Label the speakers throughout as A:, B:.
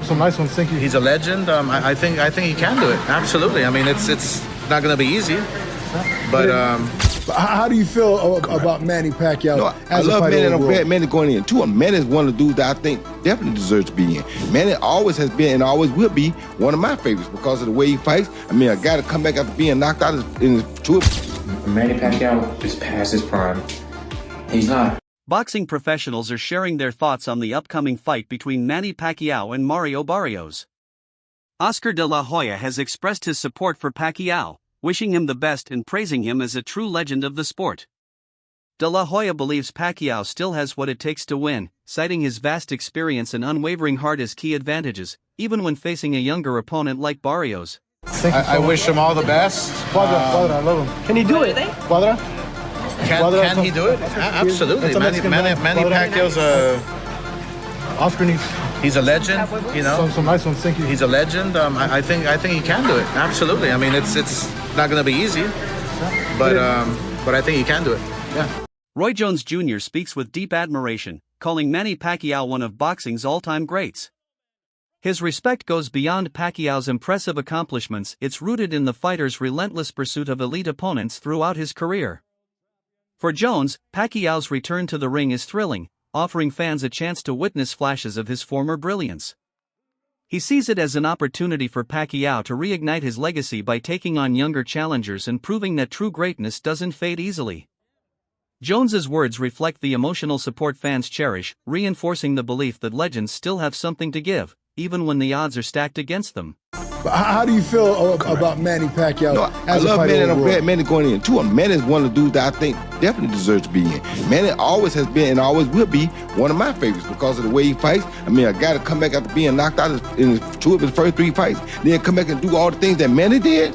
A: Some nice ones, thank you.
B: He's a legend. I think he can do it. Absolutely. I mean, it's not going to be easy, but.
A: How do you feel about Manny Pacquiao?
C: No, I love Manny, and I'm glad Manny going in too. Manny is one of the dudes that I think definitely deserves to be in. Manny always has been and always will be one of my favorites because of the way he fights. I mean, a guy to come back after being knocked out in his true.
D: Manny Pacquiao is past his prime. He's not.
E: Boxing professionals are sharing their thoughts on the upcoming fight between Manny Pacquiao and Mario Barrios. Oscar de la Hoya has expressed his support for Pacquiao, wishing him the best and praising him as a true legend of the sport. De la Hoya believes Pacquiao still has what it takes to win, citing his vast experience and unwavering heart as key advantages, even when facing a younger opponent like Barrios.
B: I wish him all the best.
A: Quadra, I love him.
F: Can he do it?
A: Quadra?
B: Can he do it? Absolutely. Manny Pacquiao's
A: Oscar needs.
B: He's a legend, you know.
A: Some nice ones, thank you.
B: He's a legend. I think he can do it. Absolutely. I mean, it's not going to be easy, but I think he can do it. Yeah.
E: Roy Jones Jr. speaks with deep admiration, calling Manny Pacquiao one of boxing's all-time greats. His respect goes beyond Pacquiao's impressive accomplishments. It's rooted in the fighter's relentless pursuit of elite opponents throughout his career. For Jones, Pacquiao's return to the ring is thrilling, offering fans a chance to witness flashes of his former brilliance. He sees it as an opportunity for Pacquiao to reignite his legacy by taking on younger challengers and proving that true greatness doesn't fade easily. Jones's words reflect the emotional support fans cherish, reinforcing the belief that legends still have something to give, even when the odds are stacked against them.
A: How do you feel about Manny Pacquiao?
C: No, I love Manny, and I'm glad Manny going in too. Manny is one of the dudes that I think definitely deserves to be in. Manny always has been and always will be one of my favorites because of the way he fights. I mean, a guy to come back after being knocked out in two of his first three fights, then come back and do all the things that Manny did.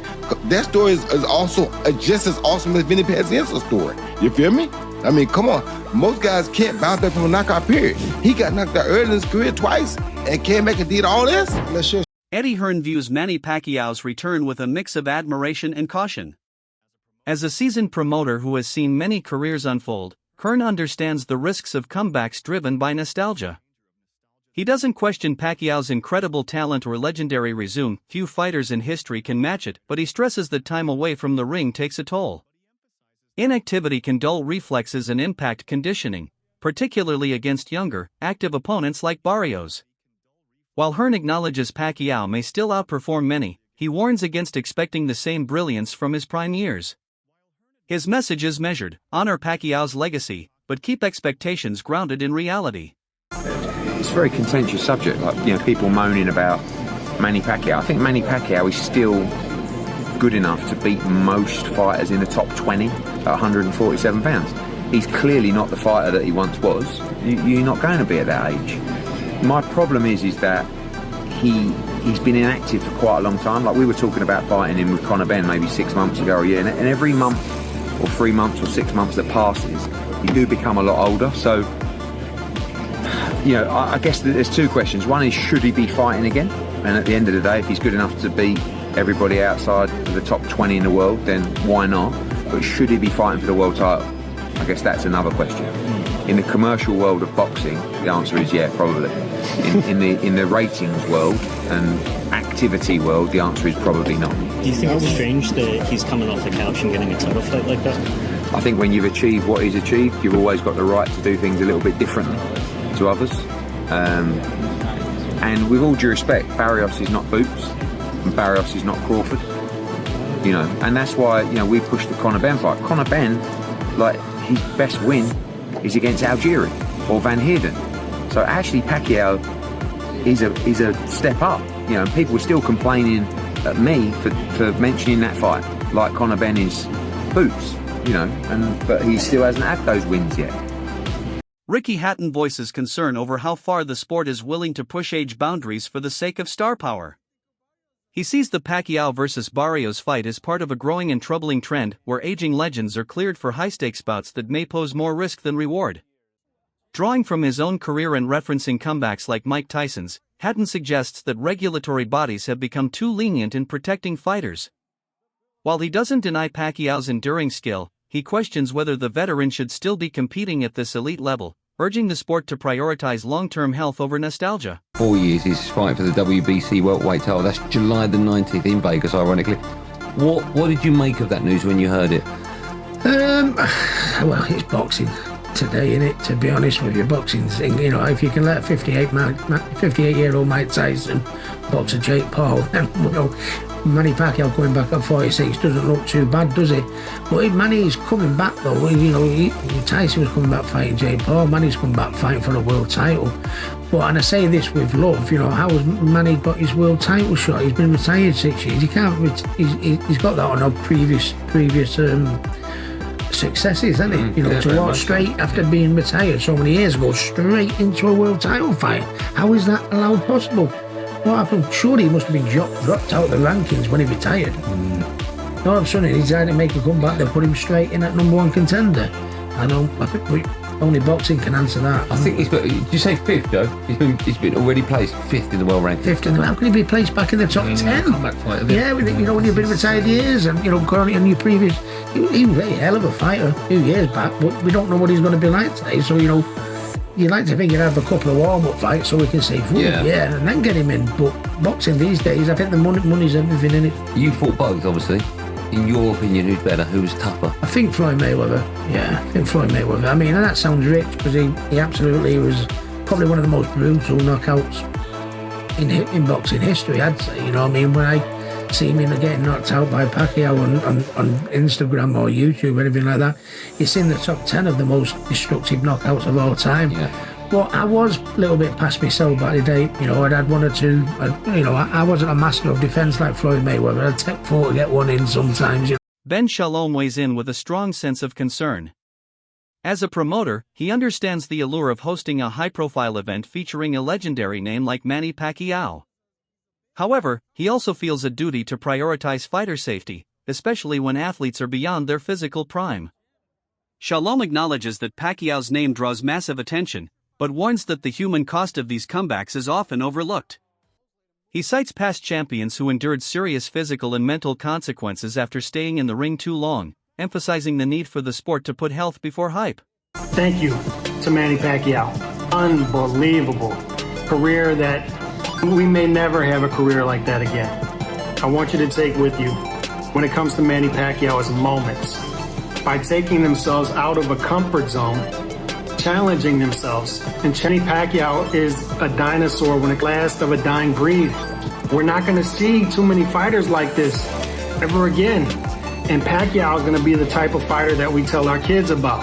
C: That story is also just as awesome as Manny Pacquiao's story. You feel me? I mean, come on. Most guys can't bounce back from a knockout period. He got knocked out early in his career twice and came back and did all this.
A: Let's just.
E: Eddie Hearn views Manny Pacquiao's return with a mix of admiration and caution. As a seasoned promoter who has seen many careers unfold, Hearn understands the risks of comebacks driven by nostalgia. He doesn't question Pacquiao's incredible talent or legendary resume, few fighters in history can match it, but he stresses that time away from the ring takes a toll. Inactivity can dull reflexes and impact conditioning, particularly against younger, active opponents like Barrios. While Hearn acknowledges Pacquiao may still outperform many, he warns against expecting the same brilliance from his prime years. His message is measured: honor Pacquiao's legacy, but keep expectations grounded in reality.
G: It's a very contentious subject, like, people moaning about Manny Pacquiao. I think Manny Pacquiao is still good enough to beat most fighters in the top 20 at 147 pounds. He's clearly not the fighter that he once was. You're not going to be at that age. My problem is that he's been inactive for quite a long time. Like, we were talking about fighting him with Conor Benn maybe 6 months ago or a year, and every month or 3 months or 6 months that passes, you do become a lot older. So, I guess there's two questions. One is, should he be fighting again? And at the end of the day, if he's good enough to beat everybody outside of the top 20 in the world, then why not? But should he be fighting for the world title? I guess that's another question. In the commercial world of boxing, the answer is yeah, probably. In the ratings world and activity world, the answer is probably not.
F: Do you think it's strange that he's coming off the couch and getting a title fight like that?
G: I think when you've achieved what he's achieved, you've always got the right to do things a little bit differently to others. And with all due respect, Barrios is not Boots, and Barrios is not Crawford. And that's why we pushed the Conor Benn fight. Conor Benn, his best win is against Algieri or Van Heerden. So actually Pacquiao is a step up. And people were still complaining at me for mentioning that fight, like Conor Benn is Boots, but he still hasn't had those wins yet.
E: Ricky Hatton voices concern over how far the sport is willing to push age boundaries for the sake of star power. He sees the Pacquiao versus Barrios fight as part of a growing and troubling trend where aging legends are cleared for high-stakes bouts that may pose more risk than reward. Drawing from his own career and referencing comebacks like Mike Tyson's, Hatton suggests that regulatory bodies have become too lenient in protecting fighters. While he doesn't deny Pacquiao's enduring skill, he questions whether the veteran should still be competing at this elite level, urging the sport to prioritize long-term health over nostalgia.
H: 4 years he's fighting for the WBC welterweight title. That's July the 19th in Vegas, ironically. What did you make of that news when you heard it?
I: Well, it's boxing today, isn't it? To be honest with you, boxing's thing. You know, if you can let 58-year-old Mike Tyson box a Jake Paul, then, well, Manny Pacquiao going back at 46 doesn't look too bad, does it? But if Manny's coming back, though, you know, Tyson was coming back fighting Jake Paul, Manny's coming back fighting for the world title. But, and I say this with love, you know, how has Manny got his world title shot? He's been retired 6 years. He can't. He's got that on a previous successes, hasn't he? You know, to walk straight after being retired so many years ago, straight into a world title fight. How is that allowed possible? What happened? Surely he must have been dropped out of the rankings when he retired. All of a sudden he decided to make a comeback. They put him straight in at #1 contender. I think only boxing can answer that.
H: I think he's got. Did you say fifth, though? He's been already placed fifth in the world ranking.
I: Fifth in the. How can he be placed back in the top 10?
H: Comeback fighter.
I: Yeah, you know, when you've been retired years and, you know, going in your previous. He was a hell of a fighter a few years back, but we don't know what he's going to be like today. So, you know, you'd like to think you'd have a couple of warm-up fights so we can say, yeah, and then get him in. But boxing these days, I think the money's everything in it.
H: You fought both, obviously. In your opinion, who's better? Who's tougher?
I: I think Floyd Mayweather. Yeah, I think Floyd Mayweather. I mean, and that sounds rich because he absolutely was probably one of the most brutal knockouts in boxing history, I'd say. You know what I mean? When I see him getting knocked out by Pacquiao on Instagram or YouTube or anything like that, it's in the top 10 of the most destructive knockouts of all time. Yeah. But I was a little bit past myself back in the day. You know, I'd had one or two. You know, I wasn't a master of defence like Floyd Mayweather. I'd take 4 to get one in sometimes. You know.
E: Ben Shalom weighs in with a strong sense of concern. As a promoter, he understands the allure of hosting a high-profile event featuring a legendary name like Manny Pacquiao. However, he also feels a duty to prioritize fighter safety, especially when athletes are beyond their physical prime. Shalom acknowledges that Pacquiao's name draws massive attention, but warns that the human cost of these comebacks is often overlooked. He cites past champions who endured serious physical and mental consequences after staying in the ring too long, emphasizing the need for the sport to put health before hype.
J: Thank you to Manny Pacquiao. Unbelievable career that we may never have a career like that again. I want you to take with you, when it comes to Manny Pacquiao, is moments. By taking themselves out of a comfort zone, challenging themselves. And Manny Pacquiao is a dinosaur when it lasts of a dying breed. We're not going to see too many fighters like this ever again. And Pacquiao is going to be the type of fighter that we tell our kids about.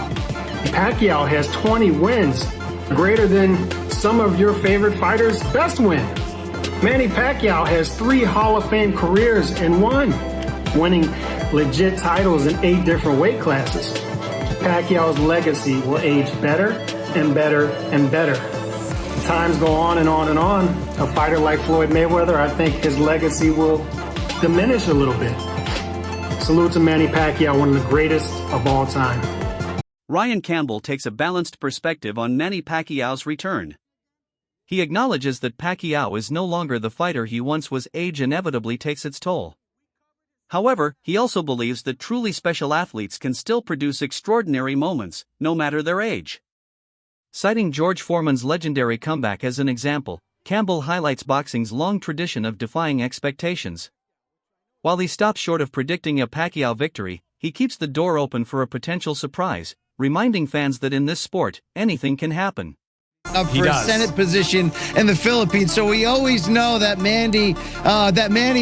J: Pacquiao has 20 wins, greater than some of your favorite fighters' best win. Manny Pacquiao has 3 Hall of Fame careers and one, winning legit titles in 8 different weight classes. Pacquiao's legacy will age better and better and better. Times go on and on and on. A fighter like Floyd Mayweather, I think his legacy will diminish a little bit. Salute to Manny Pacquiao, one of the greatest of all time.
E: Ryan Campbell takes a balanced perspective on Manny Pacquiao's return. He acknowledges that Pacquiao is no longer the fighter he once was. Age inevitably takes its toll. However, he also believes that truly special athletes can still produce extraordinary moments, no matter their age. Citing George Foreman's legendary comeback as an example, Campbell highlights boxing's long tradition of defying expectations. While he stops short of predicting a Pacquiao victory, he keeps the door open for a potential surprise, reminding fans that in this sport, anything can happen.
K: Up for a Senate position in the Philippines, so we always know that Manny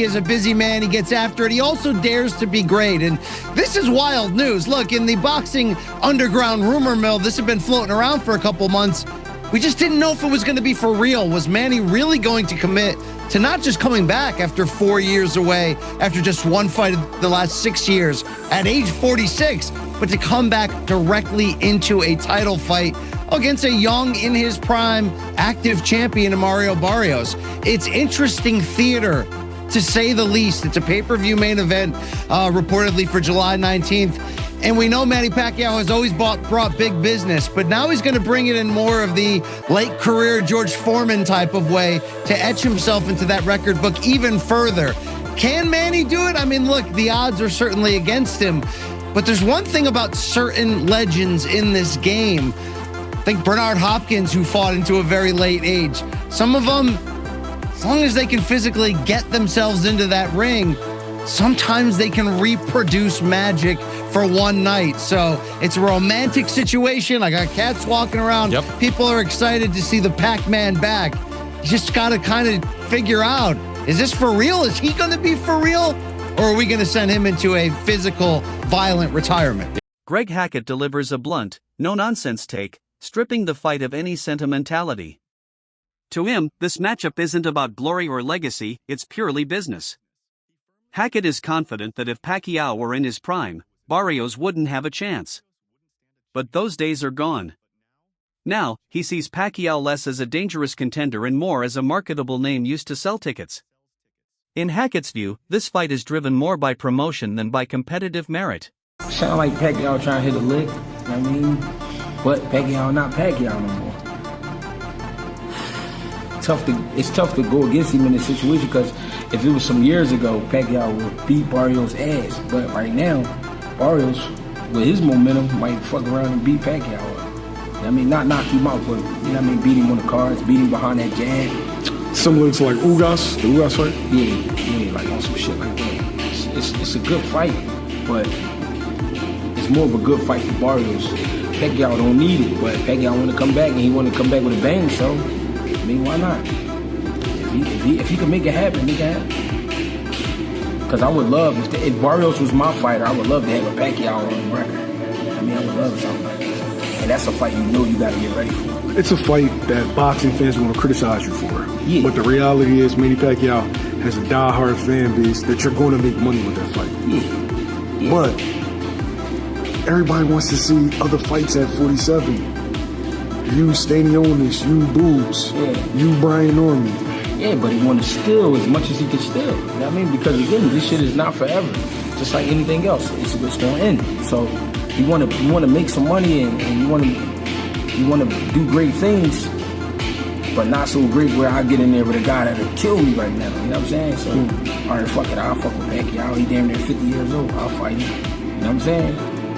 K: is a busy man. He gets after it. He also dares to be great, and this is wild news. Look, in the boxing underground rumor mill, this had been floating around for a couple months. We just didn't know if it was going to be for real. Was Manny really going to commit to not just coming back after 4 years away, after just one fight the last 6 years at age 46, but to come back directly into a title fight against a young, in his prime, active champion in Mario Barrios? It's interesting theater, to say the least. It's a pay-per-view main event, reportedly for July 19th. And we know Manny Pacquiao has always brought big business, but now he's going to bring it in more of the late career George Foreman type of way to etch himself into that record book even further. Can Manny do it? I mean, look, the odds are certainly against him, but there's one thing about certain legends in this game. think Bernard Hopkins, who fought into a very late age. Some of them, as long as they can physically get themselves into that ring, sometimes they can reproduce magic for one night. So it's a romantic situation. I got cats walking around.
L: Yep.
K: People are excited to see the Pac-Man back. You just got to kind of figure out, is this for real? Is he going to be for real? Or are we going to send him into a physical, violent retirement?
E: Greg Hackett delivers a blunt, no-nonsense take, stripping the fight of any sentimentality. To him, this matchup isn't about glory or legacy, it's purely business. Hackett is confident that if Pacquiao were in his prime, Barrios wouldn't have a chance. But those days are gone. Now, he sees Pacquiao less as a dangerous contender and more as a marketable name used to sell tickets. In Hackett's view, this fight is driven more by promotion than by competitive merit.
M: Sound like Pacquiao trying to hit a lick, I mean, but Pacquiao not Pacquiao no more. It's tough to go against him in this situation, because if it was some years ago, Pacquiao would beat Barrios' ass. But right now, Barrios, with his momentum, might fuck around and beat Pacquiao up. I mean, not knock him out, but, you know what I mean, beat him on the cards, beat him behind that jab.
L: Similar to like Ugas, the Ugas fight?
M: Yeah, like on some shit like that. It's a good fight, but it's more of a good fight for Barrios. Pacquiao don't need it, but Pacquiao want to come back, and he want to come back with a bang, so, I mean, why not? If he can make it happen, make it happen. Because I would love, if Barrios was my fighter, I would love to have a Pacquiao on the record. I mean, I would love something like that. And that's a fight you know you got to get ready for.
L: It's a fight that boxing fans want to criticize you for.
M: Yeah.
L: But the reality is, Manny Pacquiao has a die-hard fan base that you're going to make money with that fight.
M: Yeah.
L: But everybody wants to see other fights at 47. You Stanionis, you Boobs, you Brian Norman.
M: Yeah, but he want to steal as much as he can steal. You know what I mean? Because again, this shit is not forever. Just like anything else, it's going to end. So you want to make some money, and you want to do great things, but not so great where I get in there with a guy that'll kill me right now. You know what I'm saying? So all right, fuck it, I'll fuck with Pacquiao. He damn near 50 years old. I'll fight him. You know what I'm saying?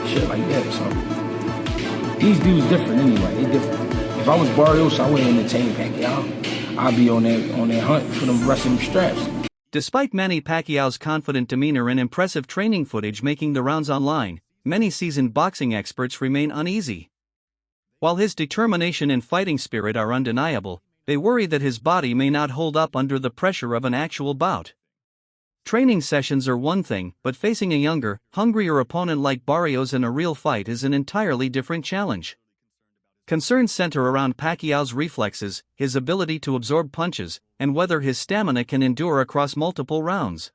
M: Shit like that. So these dudes different anyway. They different. If I was Barrios, I wouldn't entertain Pacquiao. I'd be on that hunt for the rest of them straps.
E: Despite Manny Pacquiao's confident demeanor and impressive training footage making the rounds online, many seasoned boxing experts remain uneasy. While his determination and fighting spirit are undeniable, they worry that his body may not hold up under the pressure of an actual bout. Training sessions are one thing, but facing a younger, hungrier opponent like Barrios in a real fight is an entirely different challenge. Concerns center around Pacquiao's reflexes, his ability to absorb punches, and whether his stamina can endure across multiple rounds.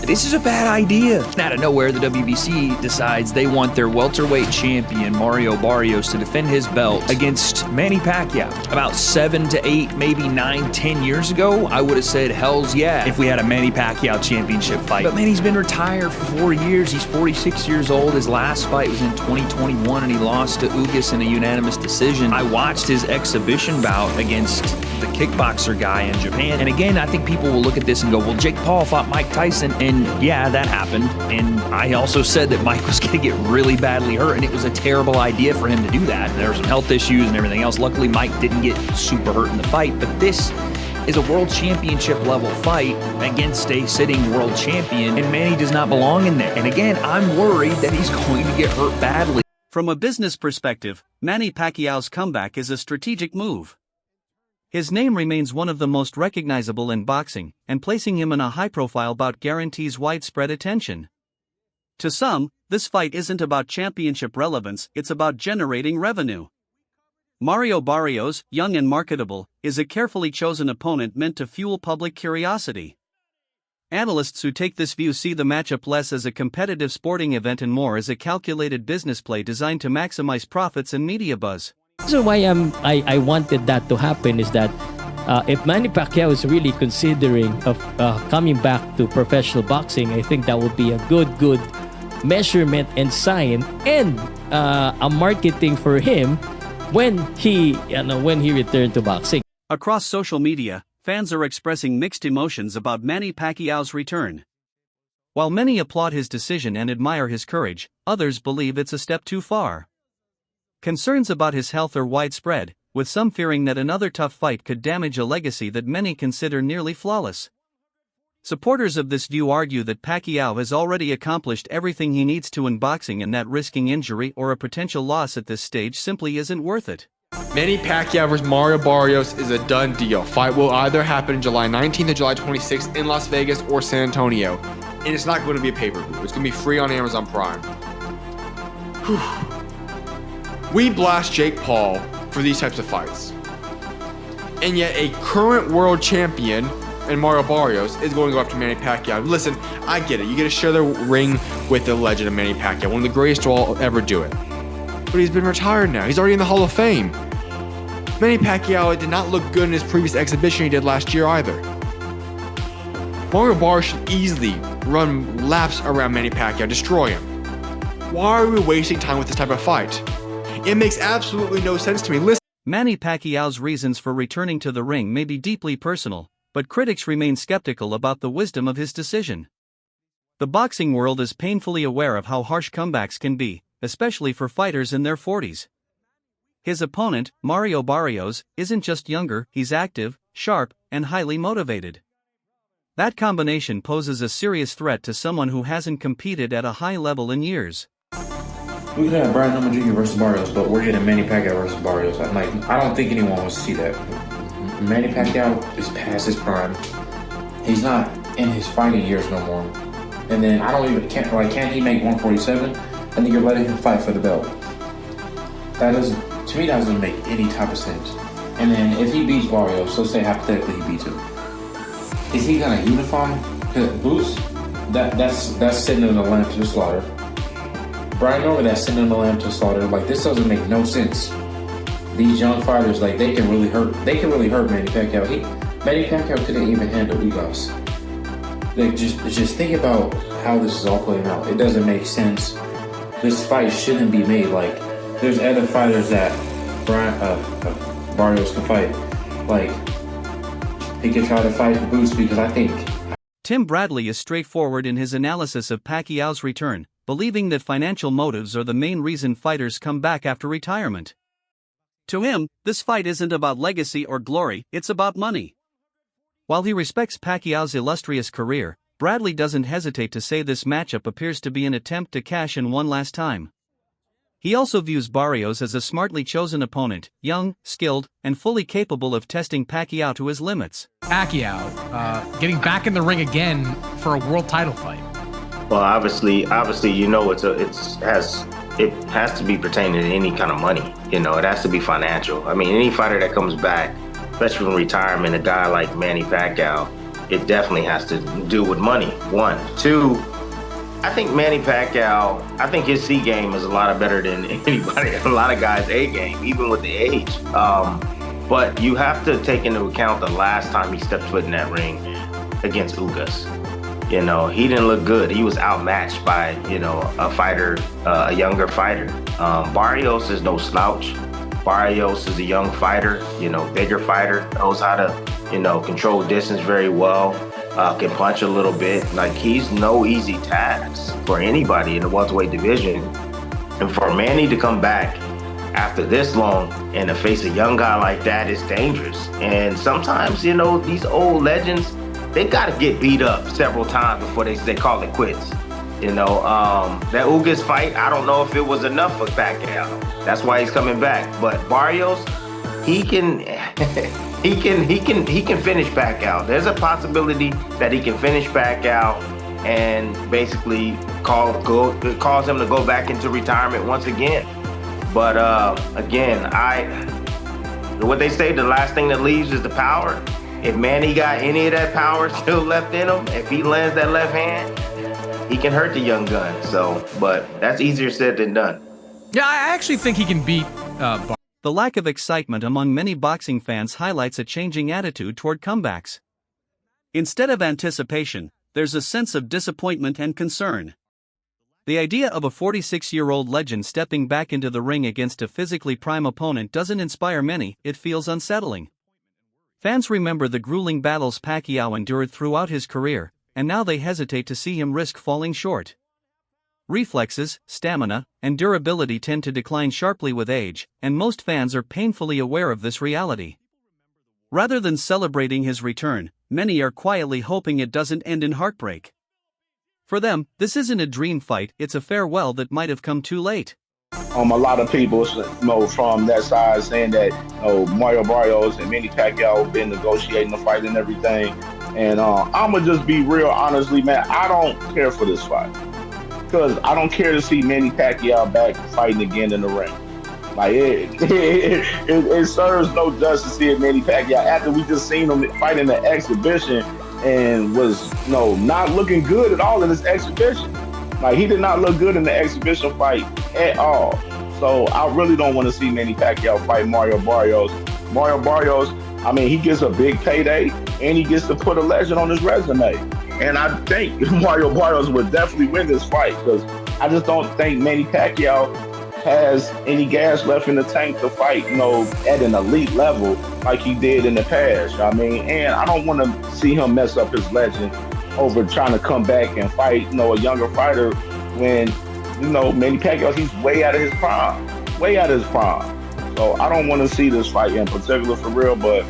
N: This is a bad idea. Out of nowhere, the WBC decides they want their welterweight champion, Mario Barrios, to defend his belt against Manny Pacquiao. About 7 to 8, maybe 9, 10 years ago, I would have said hells yeah if we had a Manny Pacquiao championship fight. But Manny's been retired for 4 years. He's 46 years old. His last fight was in 2021, and he lost to Ugas in a unanimous decision. I watched his exhibition bout against the kickboxer guy in Japan. And again, I think people will look at this and go, well, Jake Paul fought Mike Tyson. And yeah, that happened. And I also said that Mike was going to get really badly hurt, and it was a terrible idea for him to do that. And there were some health issues and everything else. Luckily, Mike didn't get super hurt in the fight. But this is a world championship level fight against a sitting world champion, and Manny does not belong in there. And again, I'm worried that he's going to get hurt badly.
E: From a business perspective, Manny Pacquiao's comeback is a strategic move. His name remains one of the most recognizable in boxing, and placing him in a high-profile bout guarantees widespread attention. To some, this fight isn't about championship relevance, it's about generating revenue. Mario Barrios, young and marketable, is a carefully chosen opponent meant to fuel public curiosity. Analysts who take this view see the matchup less as a competitive sporting event and more as a calculated business play designed to maximize profits and media buzz.
O: The reason why I wanted that to happen is that if Manny Pacquiao is really considering of coming back to professional boxing, I think that would be a good measurement and sign, and a marketing for him when he returned to boxing.
E: Across social media, fans are expressing mixed emotions about Manny Pacquiao's return. While many applaud his decision and admire his courage, others believe it's a step too far. Concerns about his health are widespread, with some fearing that another tough fight could damage a legacy that many consider nearly flawless. Supporters of this view argue that Pacquiao has already accomplished everything he needs to in boxing and that risking injury or a potential loss at this stage simply isn't worth it.
P: Manny Pacquiao vs. Mario Barrios is a done deal. Fight will either happen July 19th or July 26th in Las Vegas or San Antonio. And it's not going to be a pay-per-view. It's going to be free on Amazon Prime. Whew. We blast Jake Paul for these types of fights. And yet a current world champion and Mario Barrios is going to go after Manny Pacquiao. Listen, I get it. You get to share the ring with the legend of Manny Pacquiao, one of the greatest to all ever do it. But he's been retired now. He's already in the Hall of Fame. Manny Pacquiao did not look good in his previous exhibition he did last year either. Mario Barrios should easily run laps around Manny Pacquiao, destroy him. Why are we wasting time with this type of fight? It makes absolutely no sense to me. Listen.
E: Manny Pacquiao's reasons for returning to the ring may be deeply personal, but critics remain skeptical about the wisdom of his decision. The boxing world is painfully aware of how harsh comebacks can be, especially for fighters in their 40s. His opponent, Mario Barrios, isn't just younger, he's active, sharp, and highly motivated. That combination poses a serious threat to someone who hasn't competed at a high level in years.
D: We could have Brian Pillman Jr. versus Barrios, but we're getting Manny Pacquiao versus Barrios. I don't think anyone wants to see that. Manny Pacquiao is past his prime. He's not in his fighting years no more. And then can't he make 147? And then you're letting him fight for the belt. To me, that doesn't make any type of sense. And then if he beats Barrios, so say hypothetically he beats him, is he gonna unify? Boots, that's sitting in the lamb to the slaughter. Brian Norman, that's sitting in the lamb to the slaughter. This doesn't make no sense. These young fighters, they can really hurt. They can really hurt Manny Pacquiao. Manny Pacquiao couldn't even handle Ugas. Just think about how this is all playing out. It doesn't make sense. This fight shouldn't be made. There's other fighters that Barrios can fight. He can try to fight Boots because I think.
E: Tim Bradley is straightforward in his analysis of Pacquiao's return, believing that financial motives are the main reason fighters come back after retirement. To him, this fight isn't about legacy or glory, it's about money. While he respects Pacquiao's illustrious career, Bradley doesn't hesitate to say this matchup appears to be an attempt to cash in one last time. He also views Barrios as a smartly chosen opponent, young, skilled, and fully capable of testing Pacquiao to his limits.
Q: Pacquiao getting back in the ring again for a world title fight.
R: Well, obviously, you know, it has to be pertaining to any kind of money. You know, it has to be financial. I mean, any fighter that comes back, especially from retirement, a guy like Manny Pacquiao, it definitely has to do with money. One, two. I think Manny Pacquiao, his C game is a lot better than anybody, a lot of guys' A game, even with the age. But you have to take into account the last time he stepped foot in that ring against Ugas. You know, he didn't look good. He was outmatched by, a fighter, a younger fighter. Barrios is no slouch. Barrios is a young fighter, bigger fighter, knows how to, control distance very well. Can punch a little bit. He's no easy task for anybody in the welterweight division. And for Manny to come back after this long and to face a young guy like that is dangerous. And sometimes, these old legends, they got to get beat up several times before they call it quits. That Ugas fight, I don't know if it was enough for Pacquiao. That's why he's coming back. But Barrios, he can finish Pacquiao. There's a possibility that he can finish Pacquiao and basically cause him to go back into retirement once again. But again, what they say, the last thing that leaves is the power. If Manny got any of that power still left in him, if he lands that left hand, he can hurt the young gun. But that's easier said than done.
Q: Yeah, I actually think he can beat
E: The lack of excitement among many boxing fans highlights a changing attitude toward comebacks. Instead of anticipation, there's a sense of disappointment and concern. The idea of a 46-year-old legend stepping back into the ring against a physically prime opponent doesn't inspire many, it feels unsettling. Fans remember the grueling battles Pacquiao endured throughout his career, and now they hesitate to see him risk falling short. Reflexes, stamina, and durability tend to decline sharply with age, and most fans are painfully aware of this reality. Rather than celebrating his return, many are quietly hoping it doesn't end in heartbreak. For them, this isn't a dream fight, it's a farewell that might have come too late.
S: A lot of people, from that side saying that, Mario Barrios and Manny Pacquiao have been negotiating the fight and everything. And I'm going to just be real, honestly, man, I don't care for this fight. Because I don't care to see Manny Pacquiao back fighting again in the ring. Like, it serves no justice seeing Manny Pacquiao after we just seen him fight in the exhibition and was, not looking good at all in this exhibition. Like, he did not look good in the exhibition fight at all. So I really don't want to see Manny Pacquiao fight Mario Barrios. Mario Barrios, he gets a big payday and he gets to put a legend on his resume. And I think Mario Barrios would definitely win this fight because I just don't think Manny Pacquiao has any gas left in the tank to fight, at an elite level like he did in the past. And I don't want to see him mess up his legend over trying to come back and fight, a younger fighter when, Manny Pacquiao, he's way out of his prime. So I don't want to see this fight in particular for real, but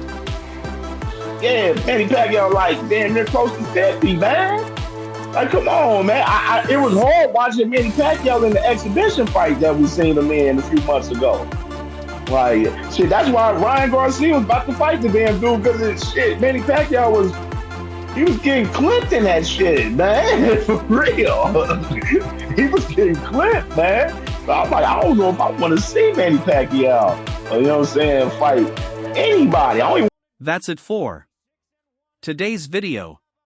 S: yeah, Manny Pacquiao, like, damn, they're close to 50, man. Like, come on, man. It was hard watching Manny Pacquiao in the exhibition fight that we seen him in a few months ago. Like, shit, that's why Ryan Garcia was about to fight the damn dude, because Manny Pacquiao was getting clipped in that shit, man. For real. He was getting clipped, man. So I'm like, I don't know if I want to see Manny Pacquiao, fight anybody.
E: That's it for today's video.